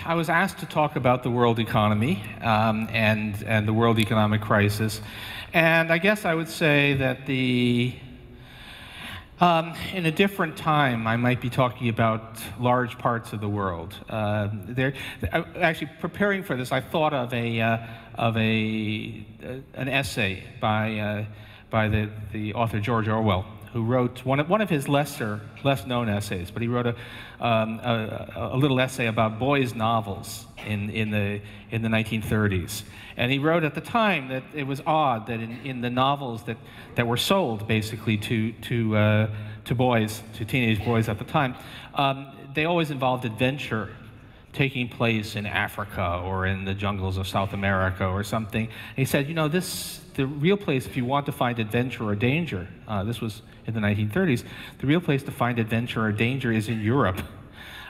I was asked to talk about the world economy and the world economic crisis, and I guess I would say that in a different time, I might be talking about large parts of the world. Actually, preparing for this, I thought of an essay by the author George Orwell, who wrote one of his less known essays, but he wrote a little essay about boys' novels in the 1930s. And he wrote at the time that it was odd that in the novels that were sold basically to boys, to teenage boys at the time, they always involved adventure taking place in Africa or in the jungles of South America or something. And he said, you know, the real place, if you want to find adventure or danger, this was in the 1930s, the real place to find adventure or danger is in Europe.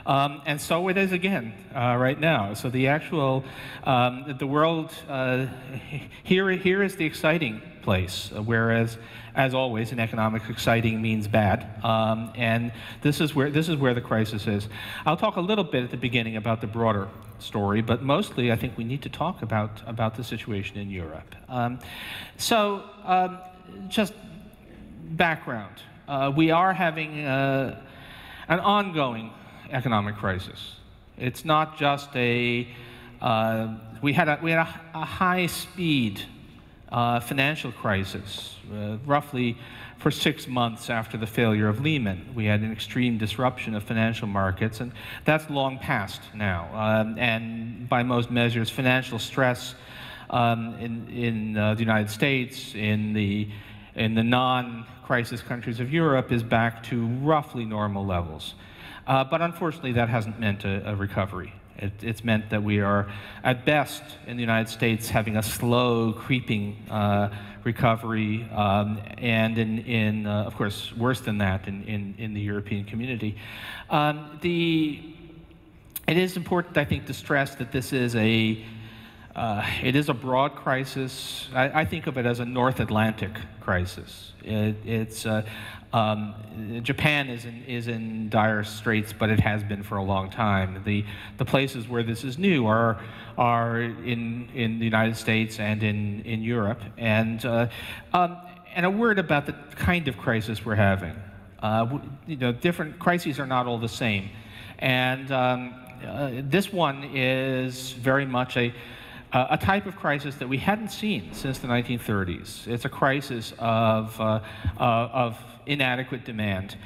And so it is again right now. So the actual, the world, here is the exciting place, whereas, as always, in economics, exciting means bad. And this is where the crisis is. I'll talk a little bit at the beginning about the broader story, but mostly I think we need to talk about the situation in Europe. Just background. We are having an ongoing economic crisis. It's not just we had a high-speed financial crisis, roughly for 6 months after the failure of Lehman. We had an extreme disruption of financial markets, and that's long past now. And by most measures, financial stress in the United States, in the non-crisis countries of Europe, is back to roughly normal levels. But unfortunately, that hasn't meant a recovery. It's meant that we are, at best, in the United States, having a slow, creeping recovery, and of course, worse than that in the European community. It is important, I think, to stress that this is it is a broad crisis. I think of it as a North Atlantic crisis. Japan is in dire straits, but it has been for a long time. The places where this is new are in the United States and in Europe. And a word about the kind of crisis we're having. Different crises are not all the same, and this one is very much a type of crisis that we hadn't seen since the 1930s. It's a crisis of inadequate demand.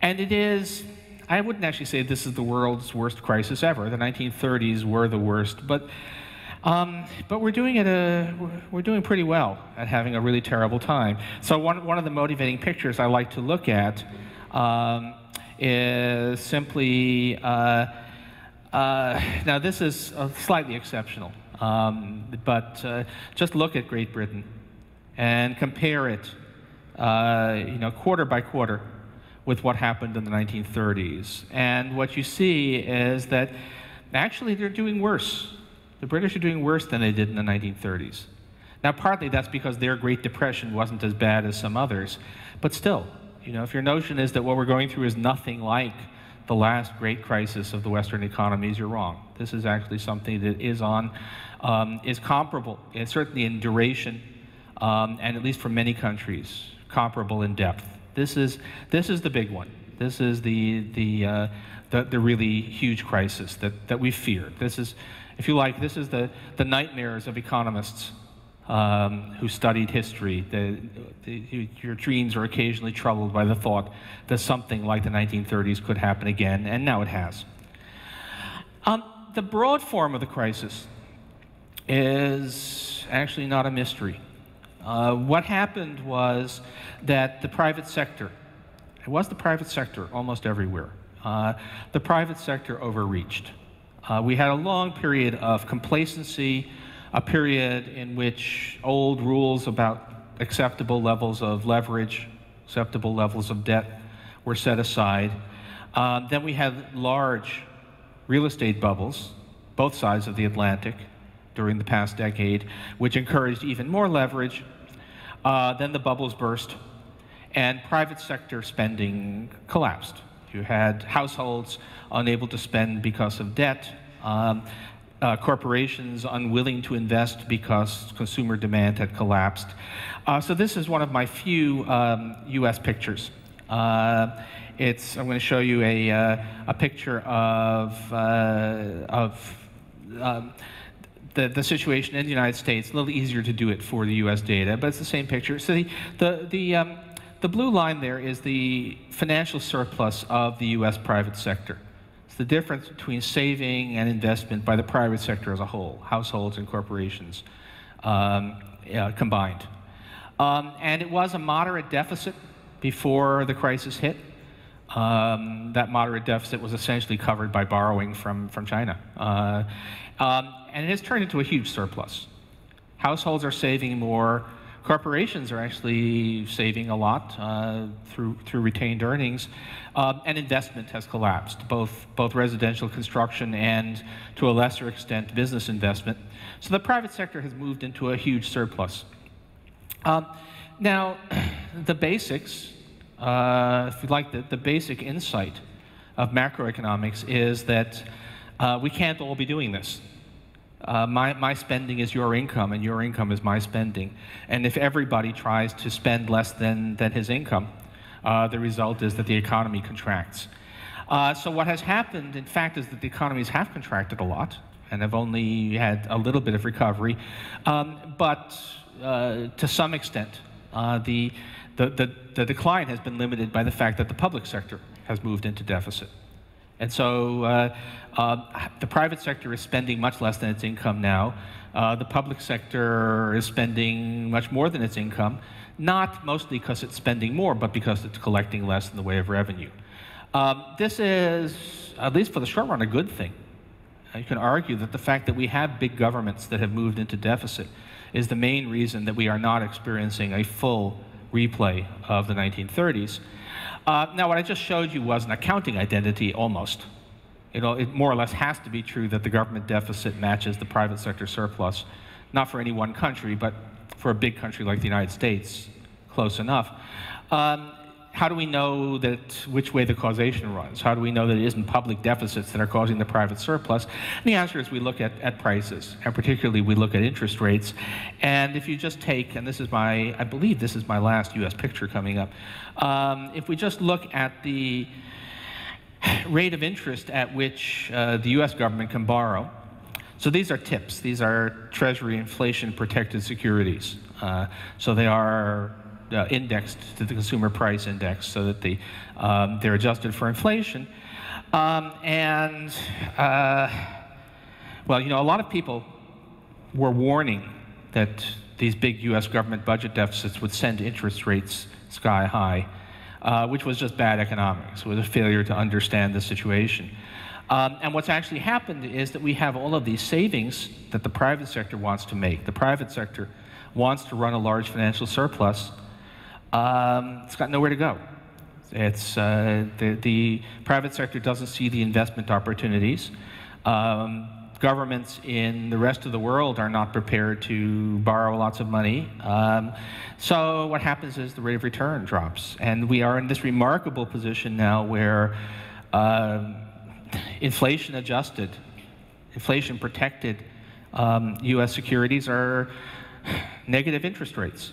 And it is, I wouldn't actually say this is the world's worst crisis ever. The 1930s were the worst, but we're doing pretty well at having a really terrible time. So one of the motivating pictures I like to look at is simply, now this is slightly exceptional. But just look at Great Britain and compare it, quarter by quarter with what happened in the 1930s. And what you see is that actually they're doing worse. The British are doing worse than they did in the 1930s. Now, partly that's because their Great Depression wasn't as bad as some others, but still, if your notion is that what we're going through is nothing like the last great crisis of the Western economies, you're wrong. This is actually something that is comparable, and certainly in duration, and at least for many countries, comparable in depth. This is the big one. This is the really huge crisis that we feared. This is, if you like, this is the nightmares of economists who studied history. Your dreams are occasionally troubled by the thought that something like the 1930s could happen again, and now it has. The broad form of the crisis is actually not a mystery. What happened was that the private sector, it was the private sector almost everywhere, the private sector overreached. We had a long period of complacency, a period in which old rules about acceptable levels of leverage, acceptable levels of debt were set aside. Then we had large real estate bubbles, both sides of the Atlantic, during the past decade, which encouraged even more leverage. Then the bubbles burst, and private sector spending collapsed. You had households unable to spend because of debt, Corporations unwilling to invest because consumer demand had collapsed. So this is one of my few U.S. pictures. I'm going to show you a picture of the situation in the United States. A little easier to do it for the U.S. data, but it's the same picture. So the blue line there is the financial surplus of the U.S. private sector. It's the difference between saving and investment by the private sector as a whole, households and corporations combined. And it was a moderate deficit before the crisis hit. That moderate deficit was essentially covered by borrowing from China. And it has turned into a huge surplus. Households are saving more. Corporations are actually saving a lot through retained earnings, and investment has collapsed, both residential construction and, to a lesser extent, business investment. So the private sector has moved into a huge surplus. Now, the basics, if you like, the basic insight of macroeconomics is that we can't all be doing this. My spending is your income, and your income is my spending. And if everybody tries to spend less than his income, the result is that the economy contracts. So what has happened, in fact, is that the economies have contracted a lot and have only had a little bit of recovery. But to some extent, the decline has been limited by the fact that the public sector has moved into deficit. And so the private sector is spending much less than its income now. The public sector is spending much more than its income, not mostly because it's spending more, but because it's collecting less in the way of revenue. This is, at least for the short run, a good thing. You can argue that the fact that we have big governments that have moved into deficit is the main reason that we are not experiencing a full replay of the 1930s. Now, what I just showed you was an accounting identity, almost. It more or less has to be true that the government deficit matches the private sector surplus, not for any one country, but for a big country like the United States, close enough. How do we know which way the causation runs? How do we know that it isn't public deficits that are causing the private surplus? And the answer is we look at prices, and particularly we look at interest rates. And if you just take, and this is I believe this is my last US picture coming up, if we just look at the rate of interest at which the US government can borrow. So these are TIPS. These are Treasury inflation protected securities. So they are indexed to the consumer price index so that they're adjusted for inflation. Well, you know, a lot of people were warning that these big US government budget deficits would send interest rates sky high, which was just bad economics. It was a failure to understand the situation. And what's actually happened is that we have all of these savings that the private sector wants to make. The private sector wants to run a large financial surplus. It's got nowhere to go. It's, the private sector doesn't see the investment opportunities. Governments in the rest of the world are not prepared to borrow lots of money. So what happens is the rate of return drops. And we are in this remarkable position now where inflation-adjusted, inflation-protected U.S. securities are negative interest rates.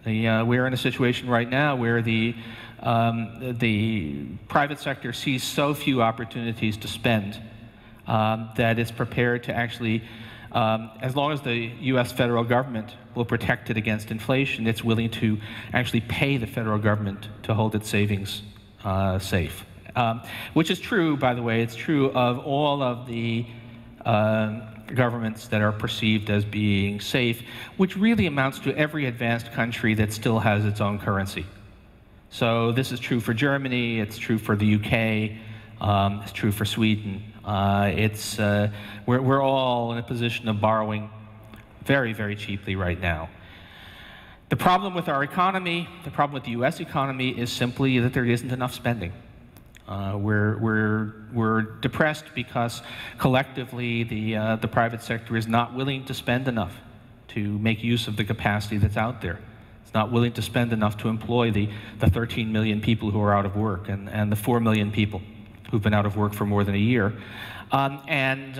We're in a situation right now where the private sector sees so few opportunities to spend that it's prepared to actually, as long as the U.S. federal government will protect it against inflation, it's willing to actually pay the federal government to hold its savings safe. Which is true, by the way, it's true of all of the governments that are perceived as being safe, which really amounts to every advanced country that still has its own currency. So this is true for Germany, it's true for the UK, it's true for Sweden. We're all in a position of borrowing very, very cheaply right now. The problem with our economy, the problem with the US economy, is simply that there isn't enough spending. We're depressed because collectively the private sector is not willing to spend enough to make use of the capacity that's out there. It's not willing to spend enough to employ the 13 million people who are out of work and the 4 million people who've been out of work for more than a year. And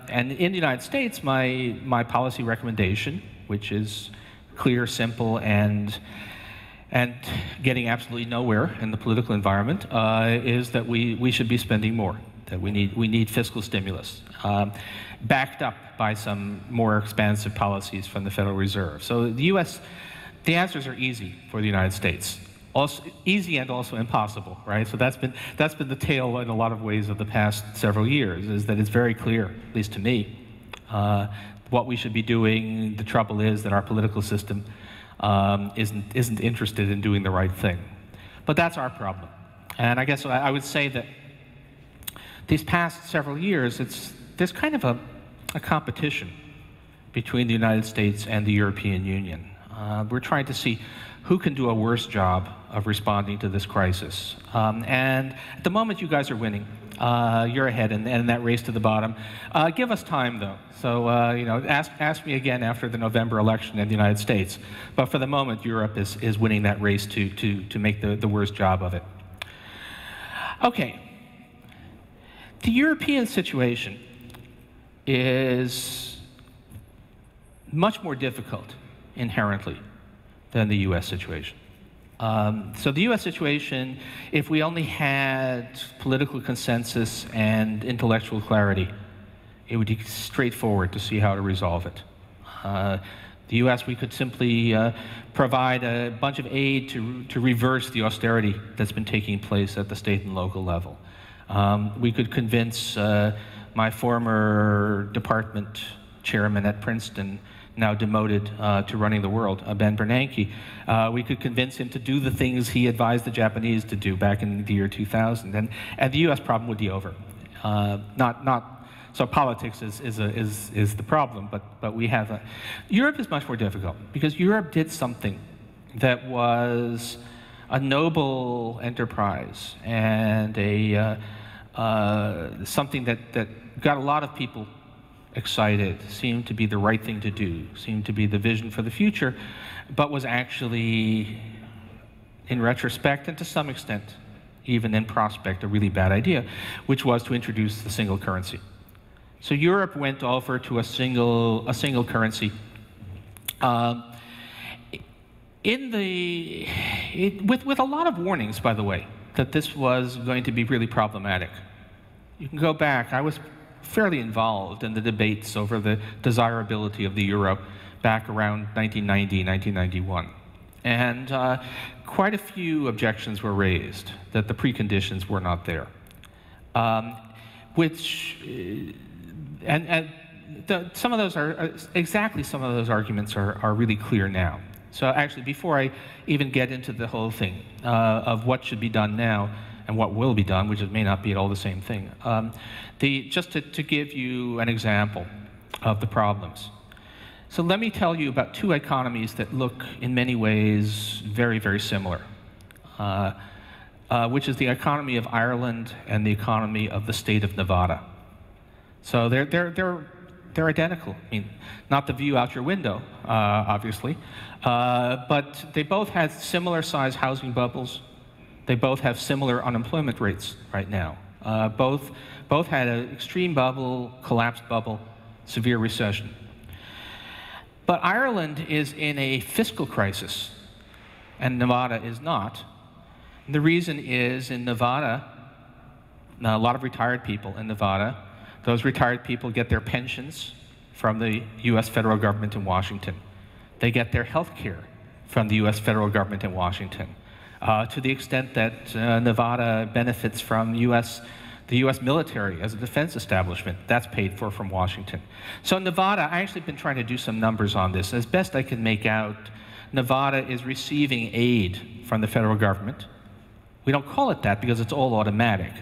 in the United States, my policy recommendation, which is clear, simple, and getting absolutely nowhere in the political environment, is that we should be spending more, that we need fiscal stimulus, backed up by some more expansive policies from the Federal Reserve. So the U.S., the answers are easy for the United States. Also easy and also impossible, right? So that's been the tale in a lot of ways of the past several years, is that it's very clear, at least to me, what we should be doing. The trouble is that our political system isn't interested in doing the right thing. But that's our problem. And I guess I would say that these past several years, there's kind of a competition between the United States and the European Union. We're trying to see who can do a worse job of responding to this crisis. And at the moment, you guys are winning. You're ahead in that race to the bottom. Give us time, though. So ask me again after the November election in the United States. But for the moment, Europe is winning that race to make the worst job of it. Okay. The European situation is much more difficult inherently than the U.S. situation. So the U.S. situation, if we only had political consensus and intellectual clarity, it would be straightforward to see how to resolve it. The U.S., we could simply provide a bunch of aid to reverse the austerity that's been taking place at the state and local level. We could convince my former department chairman at Princeton, now demoted to running the world, Ben Bernanke, we could convince him to do the things he advised the Japanese to do back in the year 2000, and the U.S. problem would be over. So politics is the problem, but we have Europe is much more difficult because Europe did something that was a noble enterprise and something that got a lot of people excited, seemed to be the right thing to do, seemed to be the vision for the future, but was actually, in retrospect and to some extent, even in prospect, a really bad idea, which was to introduce the single currency. So Europe went over to a single currency. With a lot of warnings, by the way, that this was going to be really problematic. You can go back. I was fairly involved in the debates over the desirability of the euro back around 1990, 1991. And quite a few objections were raised that the preconditions were not there. Some of those arguments are really clear now. So actually, before I even get into the whole thing of what should be done now and what will be done, which may not be at all the same thing, just to give you an example of the problems. So let me tell you about two economies that look in many ways very, very similar, which is the economy of Ireland and the economy of the state of Nevada. So they're identical. I mean, not the view out your window, obviously, but they both had similar size housing bubbles. They both have similar unemployment rates right now. Both had an extreme bubble, collapsed bubble, severe recession. But Ireland is in a fiscal crisis, and Nevada is not. And the reason is in Nevada, a lot of retired people in Nevada, those retired people get their pensions from the U.S. federal government in Washington. They get their health care from the U.S. federal government in Washington. To the extent that Nevada benefits from the U.S. military as a defense establishment, that's paid for from Washington. So Nevada, I actually been trying to do some numbers on this. As best I can make out, Nevada is receiving aid from the federal government. We don't call it that because it's all automatic.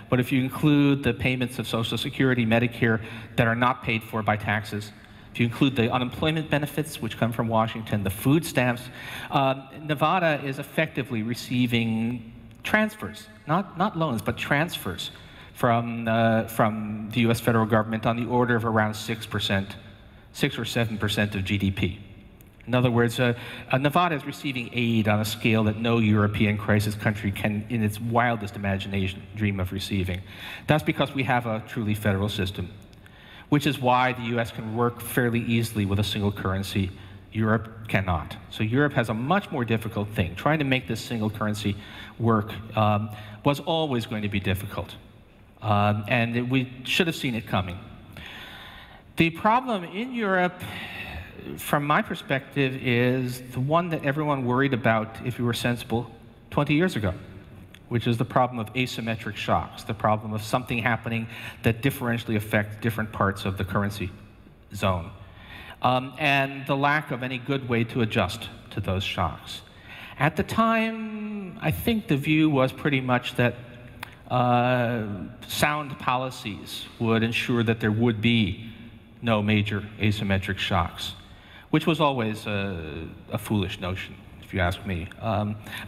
But if you include the payments of Social Security, Medicare that are not paid for by taxes, if you include the unemployment benefits, which come from Washington, the food stamps, Nevada is effectively receiving transfers, not loans, but transfers from the U.S. federal government on the order of around 6% or 7% of GDP. In other words, Nevada is receiving aid on a scale that no European crisis country can, in its wildest imagination, dream of receiving. That's because we have a truly federal system, which is why the US can work fairly easily with a single currency. Europe cannot. So Europe has a much more difficult thing. Trying to make this single currency work was always going to be difficult. We should have seen it coming. The problem in Europe, from my perspective, is the one that everyone worried about, if you were sensible, 20 years ago, which is the problem of asymmetric shocks, the problem of something happening that differentially affects different parts of the currency zone, and the lack of any good way to adjust to those shocks. At the time, I think the view was pretty much that sound policies would ensure that there would be no major asymmetric shocks, which was always a foolish notion, if you ask me.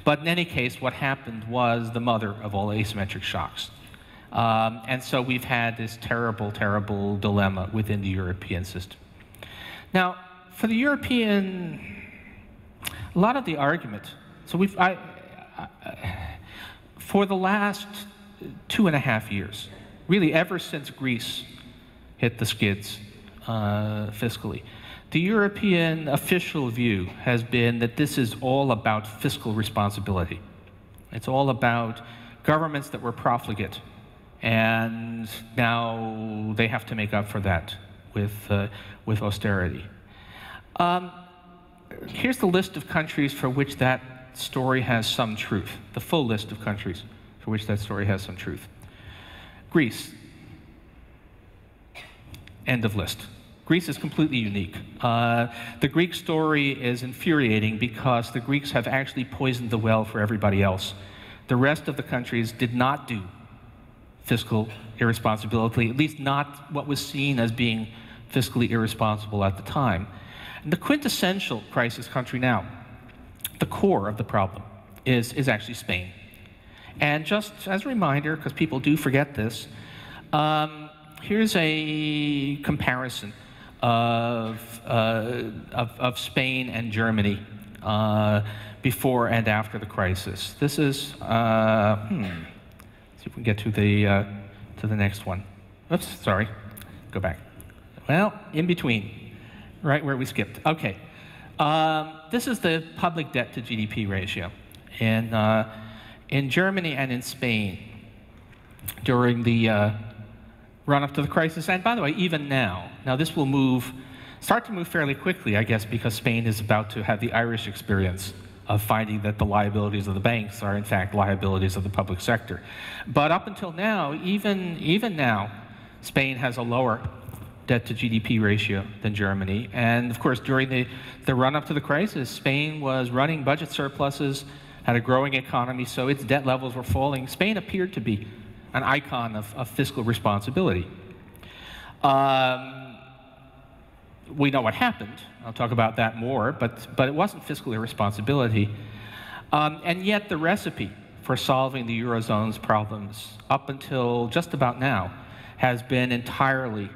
But in any case, what happened was the mother of all asymmetric shocks. And so we've had this terrible, terrible dilemma within the European system. Now, for the European, a lot of the argument, so for the last 2.5 years, really ever since Greece hit the skids fiscally, the European official view has been that this is all about fiscal responsibility. It's all about governments that were profligate, and now they have to make up for that with austerity. Here's the list of countries for which that story has some truth, the full list of countries for which that story has some truth. Greece, end of list. Greece is completely unique. The Greek story is infuriating because the Greeks have actually poisoned the well for everybody else. The rest of the countries did not do fiscal irresponsibility, at least not what was seen as being fiscally irresponsible at the time. And the quintessential crisis country now, the core of the problem, is actually Spain. And just as a reminder, because people do forget this, here's a comparison of Spain and Germany before and after the crisis. This is, let's see if we can get to the next one. Oops, sorry, go back. Well, in between, right where we skipped. Okay, this is the public debt to GDP ratio in Germany and in Spain during the run-up to the crisis, and by the way, even now. Now this will start to move fairly quickly, I guess, because Spain is about to have the Irish experience of finding that the liabilities of the banks are in fact liabilities of the public sector. But up until now, even now, Spain has a lower debt to GDP ratio than Germany. And of course, during the run-up to the crisis, Spain was running budget surpluses, had a growing economy, so its debt levels were falling. Spain appeared to be an icon of fiscal responsibility. We know what happened. I'll talk about that more, but it wasn't fiscal irresponsibility. And yet the recipe for solving the Eurozone's problems up until just about now has been entirely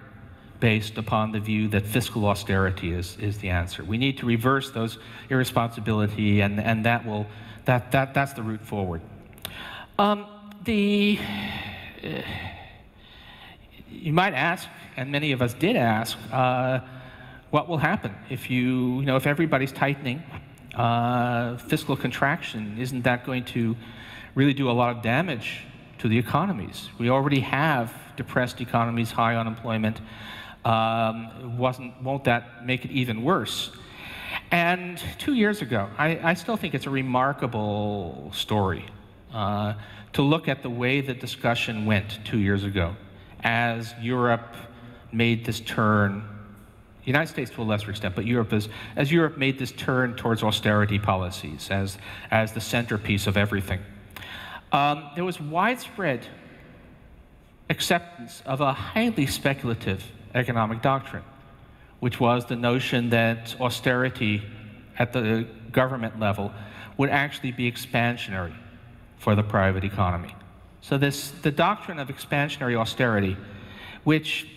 based upon the view that fiscal austerity is the answer. We need to reverse those irresponsibility, and that's the route forward. You might ask, and many of us did ask, what will happen if if everybody's tightening, fiscal contraction, isn't that going to really do a lot of damage to the economies? We already have depressed economies, high unemployment. Won't that make it even worse? And 2 years ago, I still think it's a remarkable story to look at the way the discussion went 2 years ago as Europe made this turn, the United States to a lesser extent, but as Europe made this turn towards austerity policies as the centerpiece of everything. There was widespread acceptance of a highly speculative economic doctrine, which was the notion that austerity at the government level would actually be expansionary for the private economy. So the doctrine of expansionary austerity, which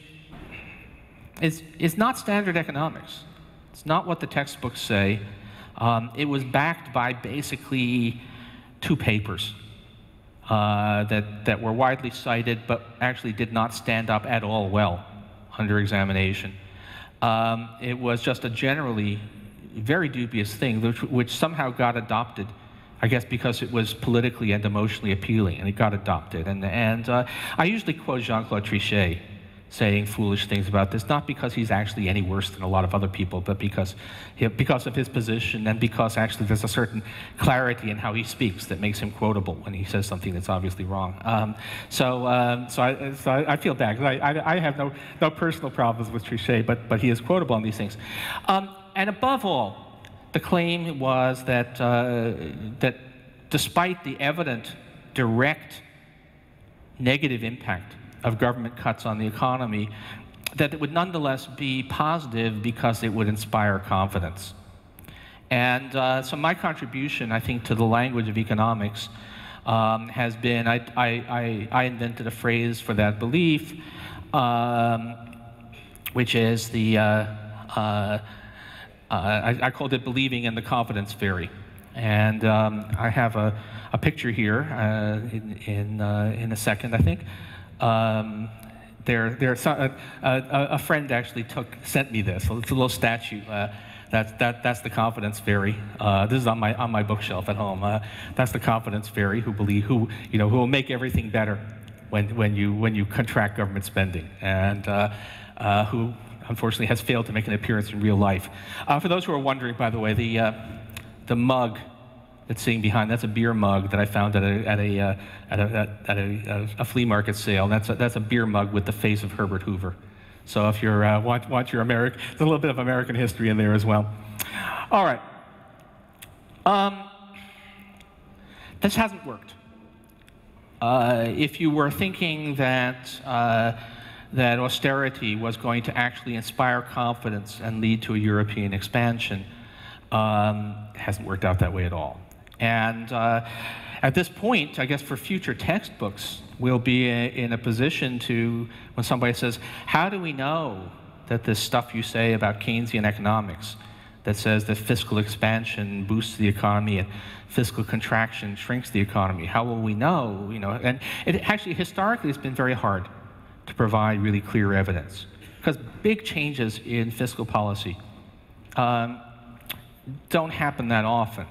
is not standard economics. It's not what the textbooks say. It was backed by basically 2 papers that were widely cited, but actually did not stand up at all well under examination. It was just a generally very dubious thing, which somehow got adopted, I guess because it was politically and emotionally appealing, and it got adopted. And I usually quote Jean-Claude Trichet saying foolish things about this, not because he's actually any worse than a lot of other people, but because of his position, and because actually there's a certain clarity in how he speaks that makes him quotable when he says something that's obviously wrong. So I feel bad, because I have no personal problems with Trichet, but he is quotable on these things. And above all, the claim was that, that despite the evident, direct negative impact of government cuts on the economy, that it would nonetheless be positive because it would inspire confidence. And so my contribution, I think, to the language of economics has been, I invented a phrase for that belief, which is the, I called it believing in the confidence theory. And I have a picture here in a second, I think. A friend actually sent me this. So it's a little statue. That's the confidence fairy. This is on my bookshelf at home. That's the confidence fairy who will make everything better when you contract government spending, and who unfortunately has failed to make an appearance in real life. For those who are wondering, by the way, the mug that's sitting behind, that's a beer mug that I found at a flea market sale. That's a beer mug with the face of Herbert Hoover. So if you're want your American, there's a little bit of American history in there as well. All right. This hasn't worked. If you were thinking that that austerity was going to actually inspire confidence and lead to a European expansion, it hasn't worked out that way at all. And at this point, I guess for future textbooks, we'll be in a position to, when somebody says, how do we know that this stuff you say about Keynesian economics, that says that fiscal expansion boosts the economy and fiscal contraction shrinks the economy, how will we know? And it actually, historically, it's been very hard to provide really clear evidence, because big changes in fiscal policy don't happen that often.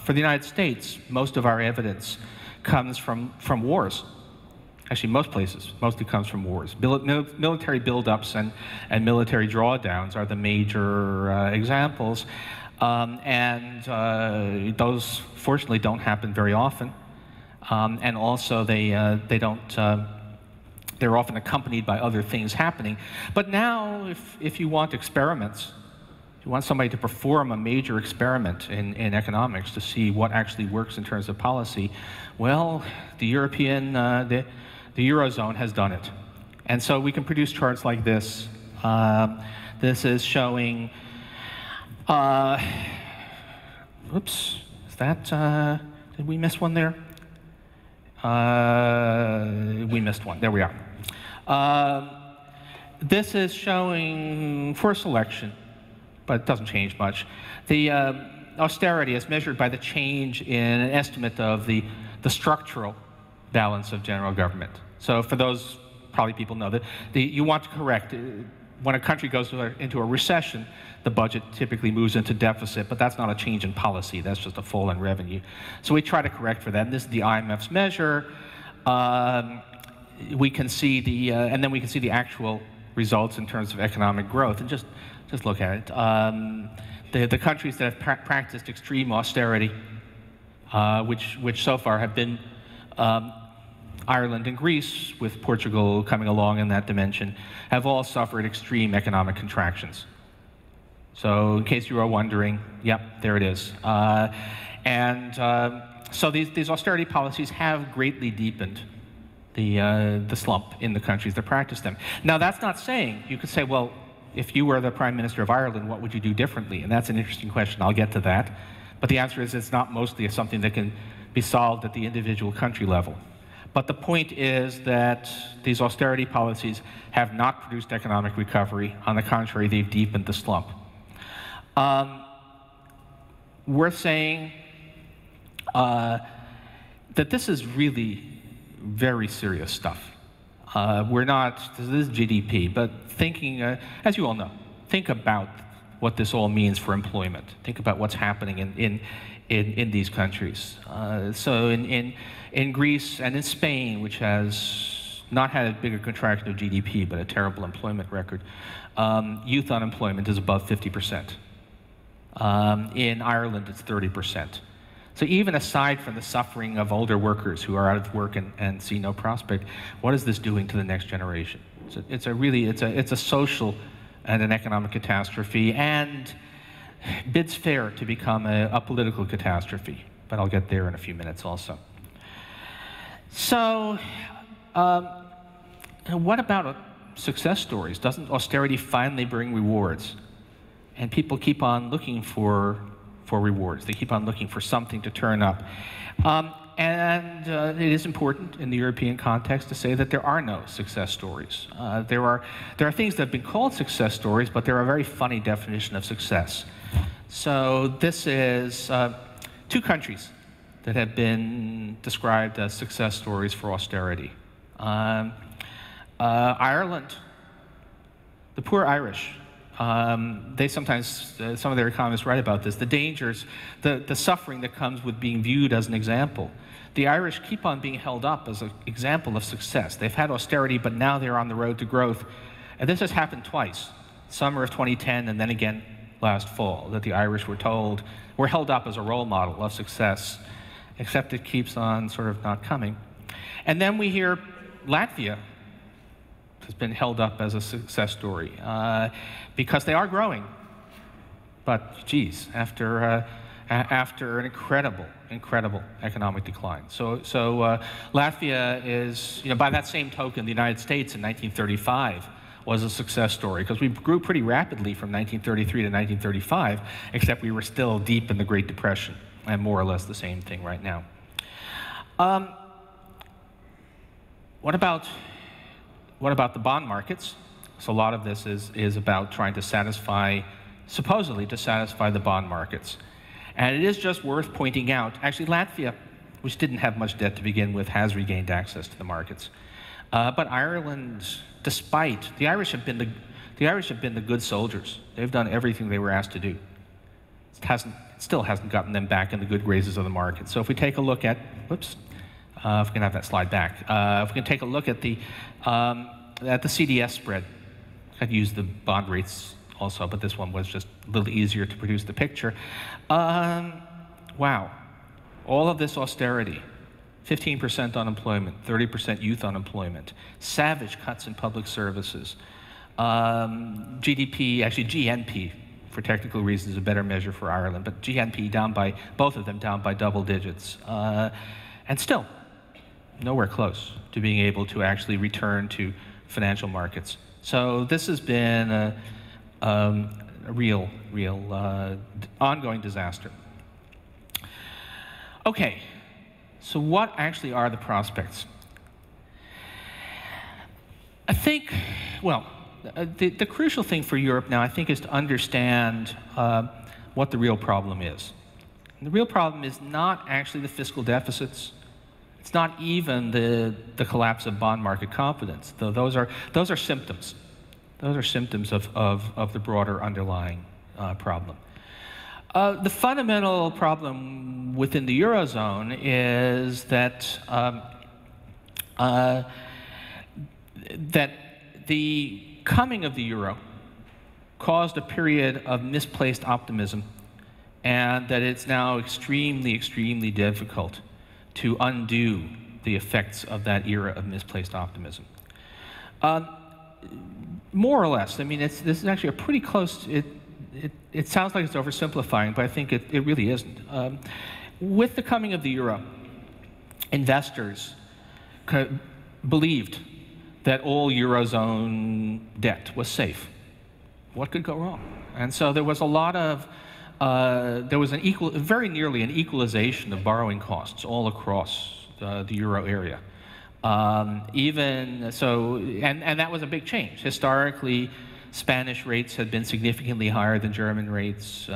For the United States, most of our evidence comes from wars. Actually, most places, mostly comes from wars. Military buildups and military drawdowns are the major examples. Those, fortunately, don't happen very often. And also, they're often accompanied by other things happening. But now, if you want experiments, if you want somebody to perform a major experiment in economics to see what actually works in terms of policy, well, the Eurozone has done it. And so we can produce charts like this. This is showing, oops, is that, did we miss one there? We missed one, there we are. This is showing first election, but it doesn't change much. The austerity is measured by the change in an estimate of the structural balance of general government. So for those, probably people know that you want to correct, when a country goes into a recession, the budget typically moves into deficit, but that's not a change in policy, that's just a fall in revenue. So we try to correct for that, and this is the IMF's measure. We can see and then we can see the actual results in terms of economic growth, and just look at it. The countries that have practiced extreme austerity, which so far have been Ireland and Greece, with Portugal coming along in that dimension, have all suffered extreme economic contractions. So in case you are wondering, yep, there it is. So these austerity policies have greatly deepened the slump in the countries that practice them. Now, that's not saying, you could say, well, if you were the Prime Minister of Ireland, what would you do differently? And that's an interesting question. I'll get to that. But the answer is it's not mostly something that can be solved at the individual country level. But the point is that these austerity policies have not produced economic recovery. On the contrary, they've deepened the slump. We're saying that this is really very serious stuff. We're not, this is GDP, but thinking, as you all know, think about what this all means for employment. Think about what's happening in these countries. So in Greece and in Spain, which has not had a bigger contraction of GDP, but a terrible employment record, youth unemployment is above 50%. In Ireland, it's 30%. So even aside from the suffering of older workers who are out of work and see no prospect, what is this doing to the next generation? So it's a social and an economic catastrophe, and bids fair to become a political catastrophe. But I'll get there in a few minutes also. So what about success stories? Doesn't austerity finally bring rewards? And people keep on looking for rewards. They keep on looking for something to turn up. It is important in the European context to say that there are no success stories. There are things that have been called success stories, but they're a very funny definition of success. So this is two countries that have been described as success stories for austerity. Ireland, the poor Irish. They sometimes, some of their economists write about this, the dangers, the suffering that comes with being viewed as an example. The Irish keep on being held up as an example of success. They've had austerity, but now they're on the road to growth. And this has happened twice, summer of 2010 and then again last fall, that the Irish were held up as a role model of success, except it keeps on sort of not coming. And then we hear Latvia has been held up as a success story because they are growing. But geez, after an incredible economic decline. So Latvia is, by that same token, the United States in 1935 was a success story because we grew pretty rapidly from 1933 to 1935, except we were still deep in the Great Depression, and more or less the same thing right now. What about the bond markets? So a lot of this is about trying to supposedly to satisfy the bond markets. And it is just worth pointing out, actually Latvia, which didn't have much debt to begin with, has regained access to the markets. But Ireland, despite, the Irish have been the good soldiers. They've done everything they were asked to do. It still hasn't gotten them back in the good graces of the market. So if we take a look at, whoops, if we can have that slide back. If we can take a look at the CDS spread. I'd use the bond rates also, but this one was just a little easier to produce the picture. Wow, all of this austerity, 15% unemployment, 30% youth unemployment, savage cuts in public services, GDP, actually GNP, for technical reasons, is a better measure for Ireland, but GNP down by, both of them down by double digits. And still, nowhere close to being able to actually return to financial markets. So this has been a real ongoing disaster. Okay, so what actually are the prospects? I think, well, the crucial thing for Europe now, I think, is to understand what the real problem is. And the real problem is not actually the fiscal deficits. It's not even the collapse of bond market confidence, though those are symptoms. Those are symptoms of the broader underlying problem. The fundamental problem within the Eurozone is that that the coming of the euro caused a period of misplaced optimism, and that it's now extremely difficult to undo the effects of that era of misplaced optimism. More or less, I mean, this is actually a pretty close, it sounds like it's oversimplifying, but I think it really isn't. With the coming of the euro, investors believed that all Eurozone debt was safe. What could go wrong? And so there was a lot of, there was very nearly an equalization of borrowing costs all across the euro area. Even so, and that was a big change. Historically, Spanish rates had been significantly higher than German rates,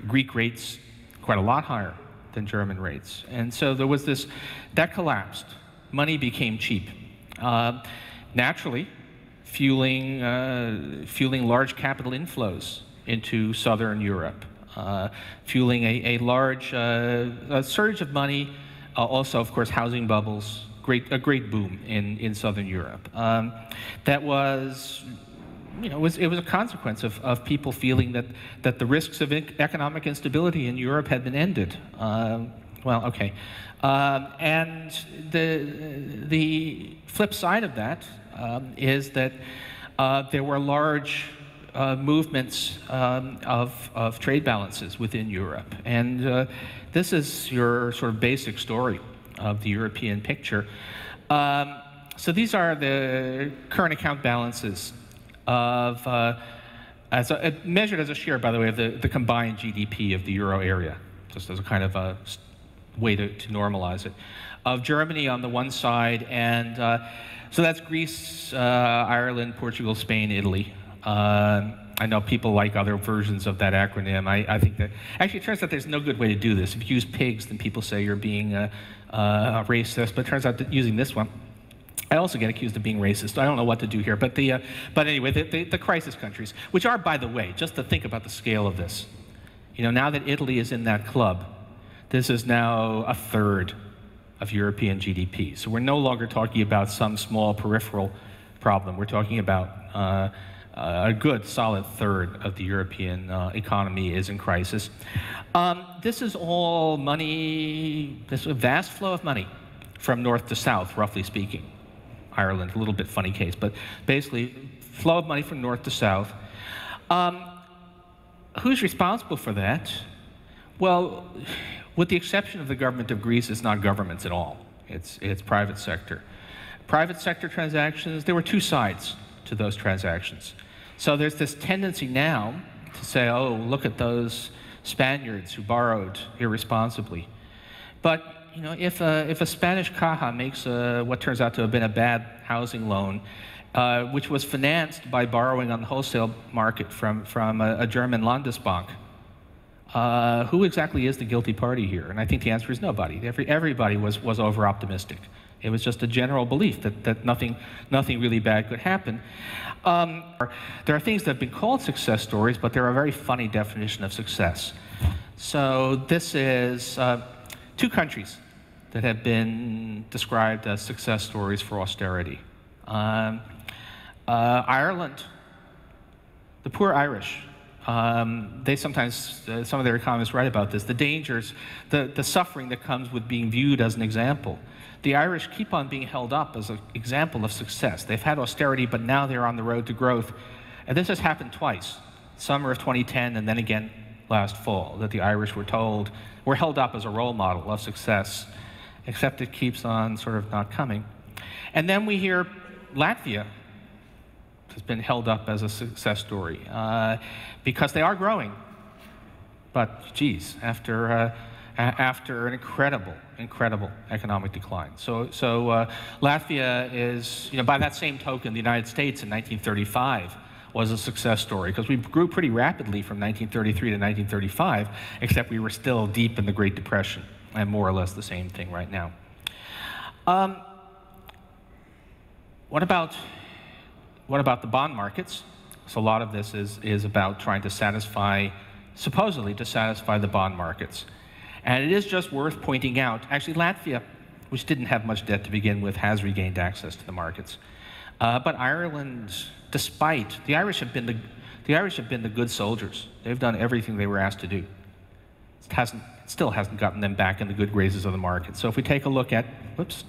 Greek rates quite a lot higher than German rates. And so there was this, that collapsed. Money became cheap. Naturally, fueling large capital inflows into Southern Europe, fueling a large a surge of money, also, of course, housing bubbles, a great boom in Southern Europe. That was, it was a consequence of people feeling that the risks of economic instability in Europe had been ended. Well, okay. And the flip side of that is that there were large movements of trade balances within Europe. And this is your sort of basic story of the European picture. So these are the current account balances of, measured as a share, by the way, of the combined GDP of the euro area, just as a kind of a way to normalize it, of Germany on the one side, and so that's Greece, Ireland, Portugal, Spain, Italy. I know people like other versions of that acronym. I think that, actually it turns out there's no good way to do this. If you use pigs, then people say you're being a racist, but it turns out that using this one, I also get accused of being racist. I don't know what to do here, but anyway, the crisis countries, which are, by the way, just to think about the scale of this, now that Italy is in that club, this is now a third of European GDP. So we're no longer talking about some small peripheral problem. We're talking about a good, solid third of the European economy is in crisis. This is all money, this is a vast flow of money from north to south, roughly speaking. Ireland, a little bit funny case, but basically, flow of money from north to south. Who's responsible for that? Well, with the exception of the government of Greece, it's not governments at all. It's private sector. Private sector transactions, there were two sides to those transactions. So there's this tendency now to say, oh, look at those Spaniards who borrowed irresponsibly. But if a Spanish caja makes what turns out to have been a bad housing loan, which was financed by borrowing on the wholesale market from a German Landesbank, who exactly is the guilty party here? And I think the answer is nobody. Everybody was over-optimistic. It was just a general belief that nothing really bad could happen. There are things that have been called success stories, but they're a very funny definition of success. So this is two countries that have been described as success stories for austerity. Ireland, the poor Irish. They sometimes, some of their economists write about this, the dangers, the suffering that comes with being viewed as an example. The Irish keep on being held up as an example of success. They've had austerity, but now they're on the road to growth. And this has happened twice, summer of 2010 and then again last fall, that the Irish were told, we're held up as a role model of success, except it keeps on sort of not coming. And then we hear Latvia has been held up as a success story because they are growing. But geez, after an incredible economic decline. So Latvia is, by that same token, the United States in 1935 was a success story because we grew pretty rapidly from 1933 to 1935, except we were still deep in the Great Depression, and more or less the same thing right now. What about the bond markets? So a lot of this is about trying to supposedly to satisfy the bond markets. And it is just worth pointing out, actually Latvia, which didn't have much debt to begin with, has regained access to the markets. But Ireland, despite, the Irish have been the good soldiers. They've done everything they were asked to do. It still hasn't gotten them back in the good graces of the market. So if we take a look at, whoops,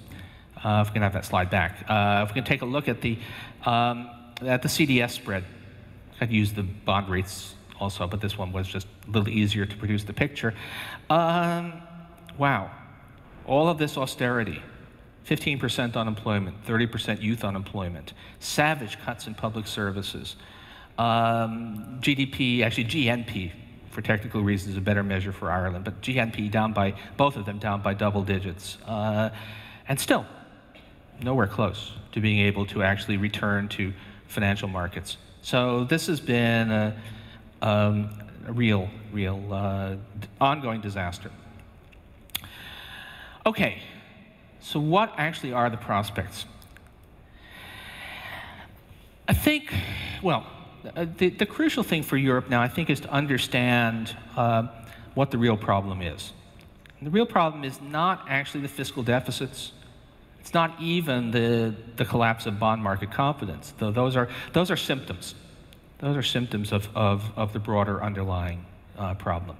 if we can have that slide back. If we can take a look at the CDS spread. I'd use the bond rates also, but this one was just a little easier to produce the picture. Wow, all of this austerity, 15% unemployment, 30% youth unemployment, savage cuts in public services, GDP, actually GNP, for technical reasons, is a better measure for Ireland, but GNP down by, both of them down by double digits. And still, nowhere close to being able to actually return to financial markets So this has been a real ongoing disaster. Okay, so what actually are the prospects? I think, well, the crucial thing for Europe now, I think, is to understand what the real problem is. And the real problem is not actually the fiscal deficits. It's not even the collapse of bond market confidence, though those are symptoms. Those are symptoms of the broader underlying problem.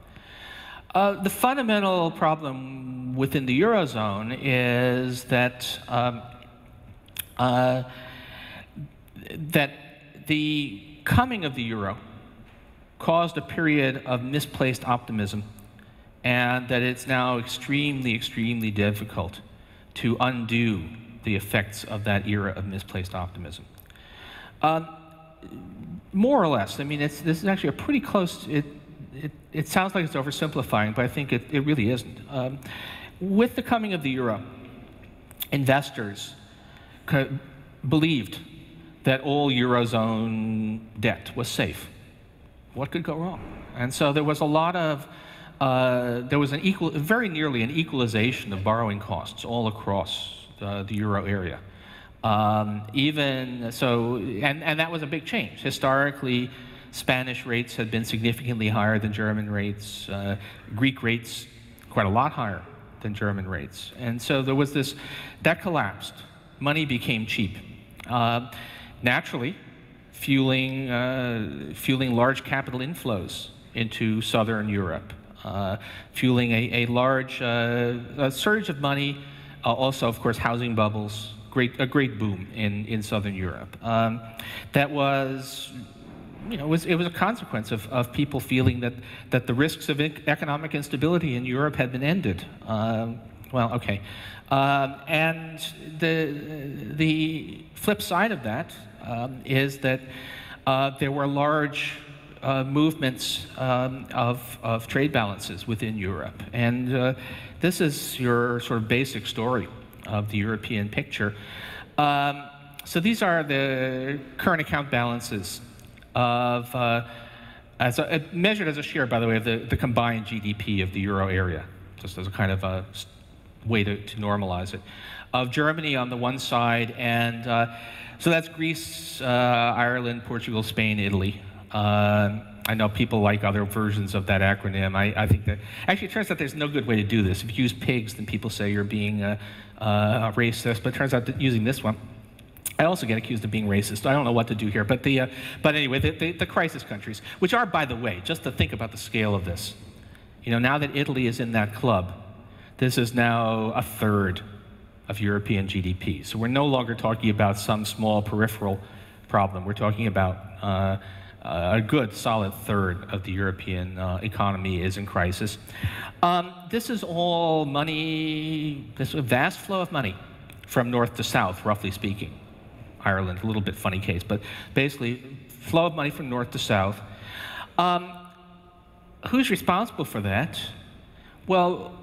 The fundamental problem within the Eurozone is that that the coming of the euro caused a period of misplaced optimism, and that it's now extremely difficult to undo the effects of that era of misplaced optimism. More or less, I mean, this is actually a pretty close, it sounds like it's oversimplifying, but I think it really isn't. With the coming of the euro, investors believed that all Eurozone debt was safe. What could go wrong? And so there was a lot of, there was very nearly an equalization of borrowing costs all across the Euro area. Even so, and that was a big change. Historically, Spanish rates had been significantly higher than German rates, Greek rates quite a lot higher than German rates. And so there was this, that collapsed. Money became cheap. Naturally, fueling large capital inflows into Southern Europe, fueling a large surge of money, also, of course, housing bubbles, a great boom in Southern Europe. That was, you know, it was a consequence of people feeling that the risks of economic instability in Europe had been ended. Well, okay. And the flip side of that is that there were large movements of trade balances within Europe. And this is your sort of basic story of the European picture. So these are the current account balances of, measured as a share, by the way, of the combined GDP of the Euro area, just as a kind of a way to normalize it, of Germany on the one side, and so that's Greece, Ireland, Portugal, Spain, Italy. I know people like other versions of that acronym. I think that, actually it turns out there's no good way to do this. If you use pigs, then people say you're being racist, but it turns out that using this one, I also get accused of being racist. I don't know what to do here, but anyway, the crisis countries, which are, by the way, just to think about the scale of this, you know, now that Italy is in that club, this is now a third of European GDP. So we're no longer talking about some small peripheral problem. We're talking about a good, solid third of the European economy is in crisis. This is all money, this is a vast flow of money from north to south, roughly speaking. Ireland, a little bit funny case, but basically, flow of money from north to south. Who's responsible for that? Well,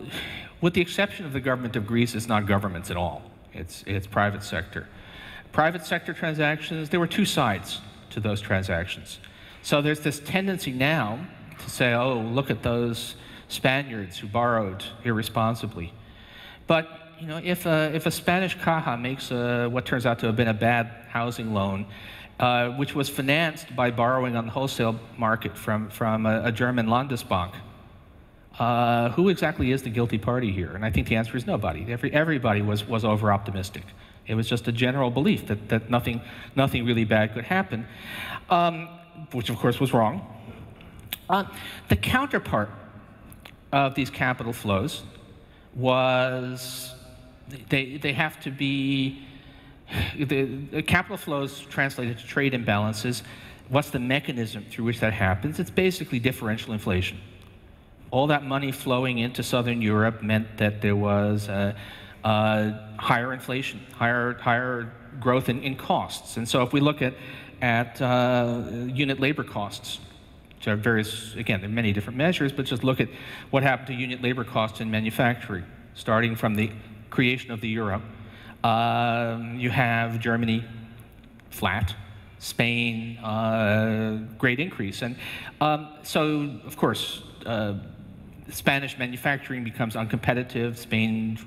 with the exception of the government of Greece, it's not governments at all. It's private sector. Private sector transactions, there were two sides to those transactions. So there's this tendency now to say, oh, look at those Spaniards who borrowed irresponsibly. But you know, if a Spanish caja makes what turns out to have been a bad housing loan, which was financed by borrowing on the wholesale market from a German Landesbank, who exactly is the guilty party here? And I think the answer is nobody. Everybody was over-optimistic. It was just a general belief that nothing really bad could happen, which of course was wrong. The counterpart of these capital flows was they have to be, the capital flows translated to trade imbalances. What's the mechanism through which that happens? It's basically differential inflation. All that money flowing into Southern Europe meant that there was higher inflation, higher growth in costs. And so if we look at unit labor costs, which are various, again, there are many different measures, but just look at what happened to unit labor costs in manufacturing, starting from the creation of the euro. You have Germany flat, Spain, great increase. And so, of course, Spanish manufacturing becomes uncompetitive. Spain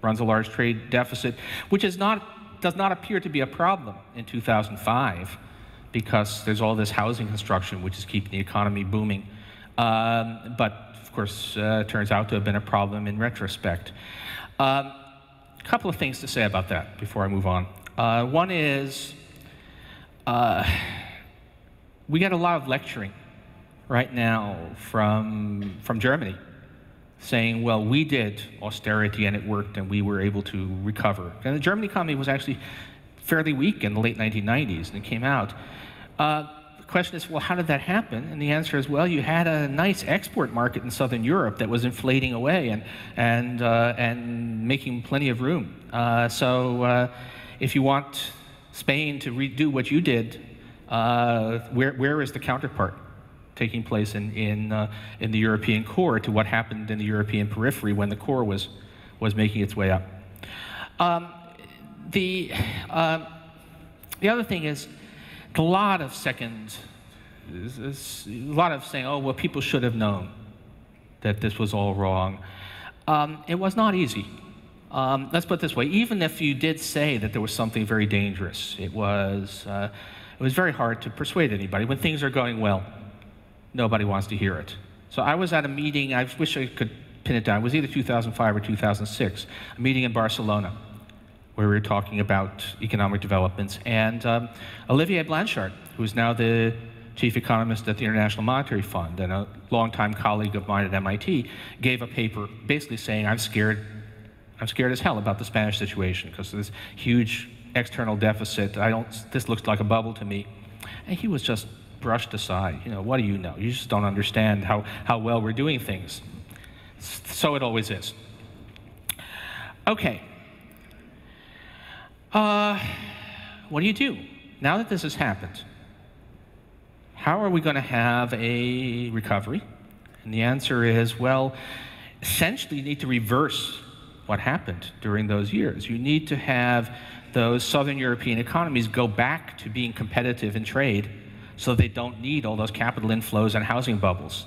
runs a large trade deficit, which does not appear to be a problem in 2005, because there's all this housing construction which is keeping the economy booming. But of course, turns out to have been a problem in retrospect. A couple of things to say about that before I move on. One is, we get a lot of lecturing right now from Germany, saying, well, we did austerity and it worked and we were able to recover. And the German economy was actually fairly weak in the late 1990s and it came out. The question is, well, how did that happen? And the answer is, well, you had a nice export market in Southern Europe that was inflating away and making plenty of room. So if you want Spain to redo what you did, where is the counterpart taking place in the European core to what happened in the European periphery when the core was making its way up? The other thing is, a lot of saying, oh, well, people should have known that this was all wrong. It was not easy. Let's put it this way: even if you did say that there was something very dangerous, it was very hard to persuade anybody. When things are going well, nobody wants to hear it. So I was at a meeting, I wish I could pin it down, it was either 2005 or 2006, a meeting in Barcelona where we were talking about economic developments. And Olivier Blanchard, who is now the chief economist at the International Monetary Fund and a longtime colleague of mine at MIT, gave a paper basically saying, I'm scared as hell about the Spanish situation because of this huge external deficit. This looks like a bubble to me. And he was just brushed aside. You know, what do you know? You just don't understand how well we're doing things. So it always is. Okay. What do you do? Now that this has happened, how are we going to have a recovery? And the answer is, well, essentially you need to reverse what happened during those years. You need to have those Southern European economies go back to being competitive in trade so they don't need all those capital inflows and housing bubbles.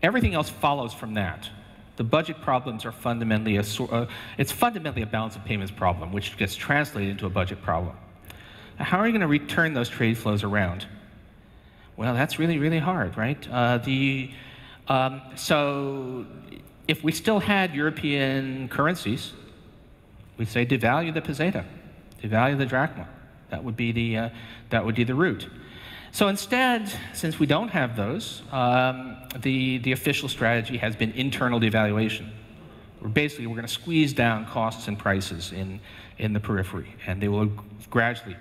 Everything else follows from that. The budget problems are fundamentally it's fundamentally a balance of payments problem, which gets translated into a budget problem. Now, how are you going to return those trade flows around? Well, that's really, really hard, right? So if we still had European currencies, we'd say devalue the peseta, devalue the drachma. That would be the route. So instead, since we don't have those, the official strategy has been internal devaluation. Basically, we're going to squeeze down costs and prices in the periphery, and they will gradually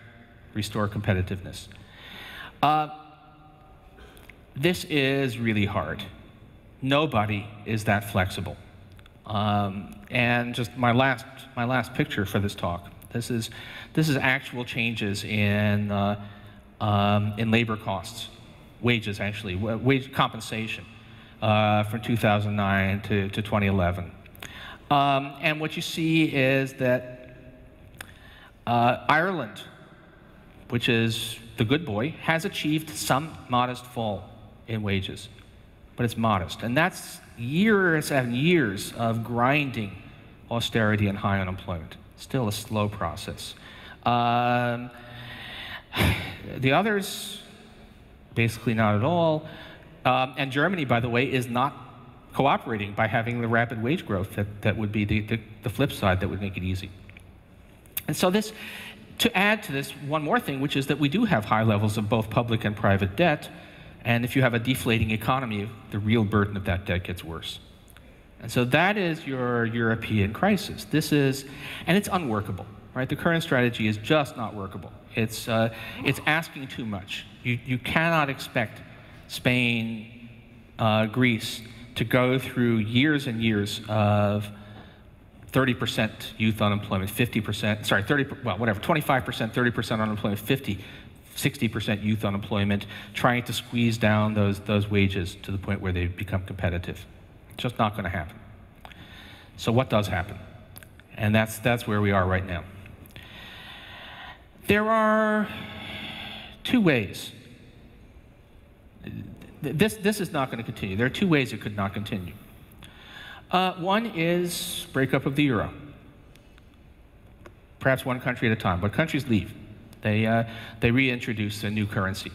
restore competitiveness. This is really hard. Nobody is that flexible. And just my last picture for this talk. This is actual changes in labor costs, wages actually, wage compensation from 2009 to 2011. And what you see is that Ireland, which is the good boy, has achieved some modest fall in wages, but it's modest. And that's years and years of grinding austerity and high unemployment. Still a slow process. The others, basically not at all. And Germany, by the way, is not cooperating by having the rapid wage growth that would be the flip side that would make it easy. And so this, to add to this, one more thing, which is that we do have high levels of both public and private debt. And if you have a deflating economy, the real burden of that debt gets worse. And so that is your European crisis. This is, and it's unworkable, right? The current strategy is just not workable. It's asking too much. You cannot expect Spain, Greece to go through years and years of 30% youth unemployment, 50%, sorry, 25%, 30% unemployment, 60% youth unemployment, trying to squeeze down those wages to the point where they become competitive. It's just not going to happen. So what does happen? And that's where we are right now. There are two ways. This is not going to continue. There are two ways it could not continue. One is breakup of the euro. Perhaps one country at a time, but countries leave. They reintroduce a new currency.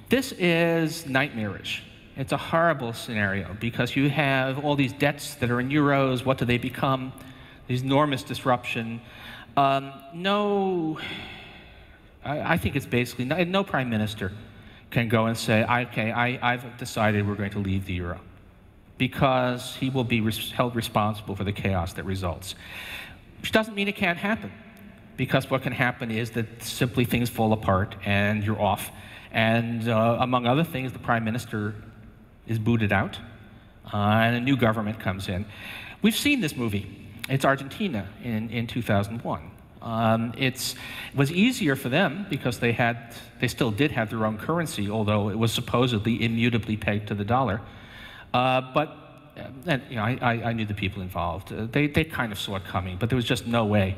This is nightmarish. It's a horrible scenario because you have all these debts that are in euros. What do they become? There's enormous disruption. I think it's basically no prime minister can go and say, okay, I've decided we're going to leave the euro, because he will be held responsible for the chaos that results. Which doesn't mean it can't happen, because what can happen is that simply things fall apart and you're off. And among other things, the prime minister is booted out and a new government comes in. We've seen this movie. It's Argentina in 2001. It was easier for them because they still did have their own currency, although it was supposedly immutably pegged to the dollar. I knew the people involved. They kind of saw it coming, but there was just no way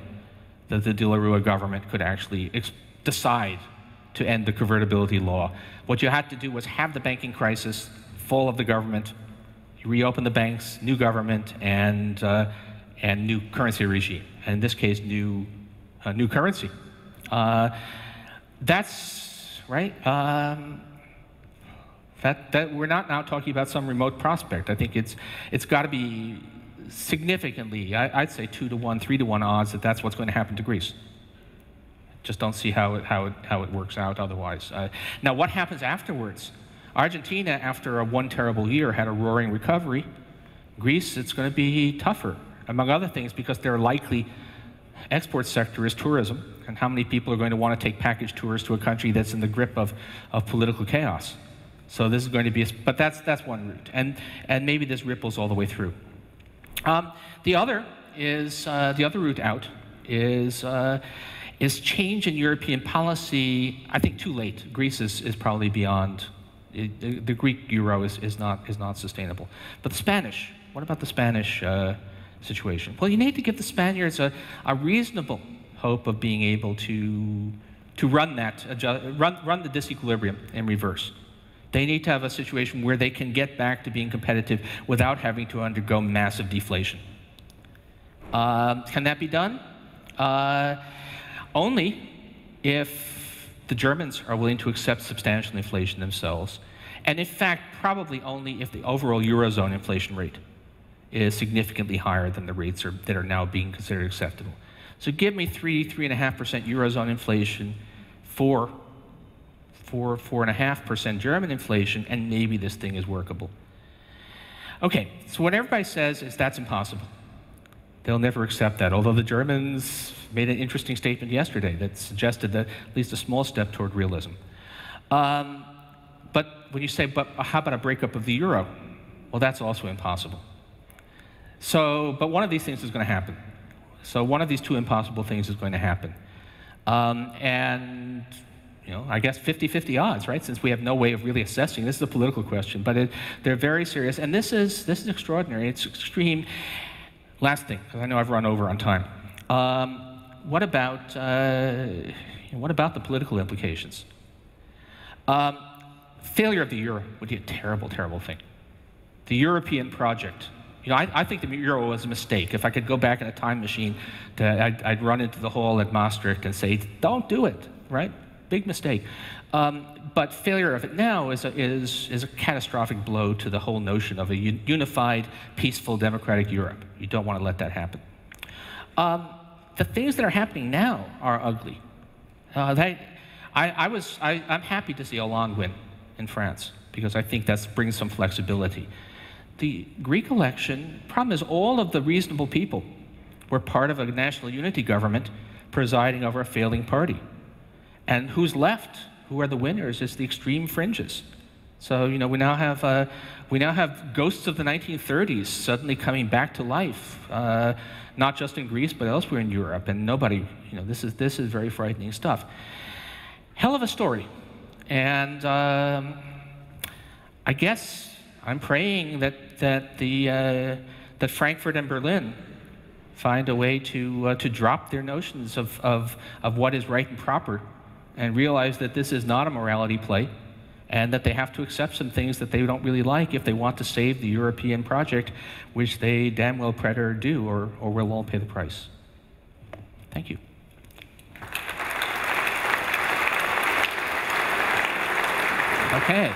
that the De La Rua government could actually decide to end the convertibility law. What you had to do was have the banking crisis, fall of the government, you reopen the banks, new government, and new currency regime. And in this case, new currency. That's right. That we're not now talking about some remote prospect. I think it's got to be significantly, I'd say 2-to-1, 3-to-1 odds that that's what's going to happen to Greece. Just don't see how it works out otherwise. Now, what happens afterwards? Argentina, after one terrible year, had a roaring recovery. Greece, it's going to be tougher, among other things, because their likely export sector is tourism, and how many people are going to want to take package tours to a country that's in the grip of political chaos? So this is going to be, but that's one route, and maybe this ripples all the way through. The other route out is change in European policy. I think too late. Greece is probably beyond. The Greek euro is not sustainable. But the Spanish. What about the Spanish situation? Well, you need to give the Spaniards a reasonable hope of being able to run the disequilibrium in reverse. They need to have a situation where they can get back to being competitive without having to undergo massive deflation. Can that be done? Only if the Germans are willing to accept substantial inflation themselves, and in fact, probably only if the overall Eurozone inflation rate is significantly higher than the rates that are now being considered acceptable. So give me 3.5% Eurozone inflation, 4.5% German inflation, and maybe this thing is workable. Okay, so what everybody says is that's impossible. They'll never accept that, although the Germans made an interesting statement yesterday that suggested that at least a small step toward realism. But when you say, but how about a breakup of the euro? Well, that's also impossible. So, but one of these things is going to happen. So one of these two impossible things is going to happen. And I guess 50-50 odds, right? Since we have no way of really assessing. This is a political question, but they're very serious. And this is extraordinary. It's extreme. Last thing, because I know I've run over on time. What about the political implications? Failure of the euro would be a terrible, terrible thing. The European project. I think the euro was a mistake. If I could go back in a time machine, I'd run into the hall at Maastricht and say, "Don't do it," right? Big mistake. But failure of it now is a catastrophic blow to the whole notion of a unified, peaceful, democratic Europe. You don't want to let that happen. The things that are happening now are ugly. I'm happy to see Hollande win in France, because I think that brings some flexibility. The Greek election, problem is all of the reasonable people were part of a national unity government presiding over a failing party. And who's left, who are the winners, is the extreme fringes. So, we now have ghosts of the 1930s suddenly coming back to life, not just in Greece, but elsewhere in Europe. And nobody, this is very frightening stuff. Hell of a story. And I guess I'm praying that Frankfurt and Berlin find a way to drop their notions of what is right and proper, and realize that this is not a morality play, and that they have to accept some things that they don't really like if they want to save the European project, which they damn well better do, or we'll all pay the price. Thank you. Okay.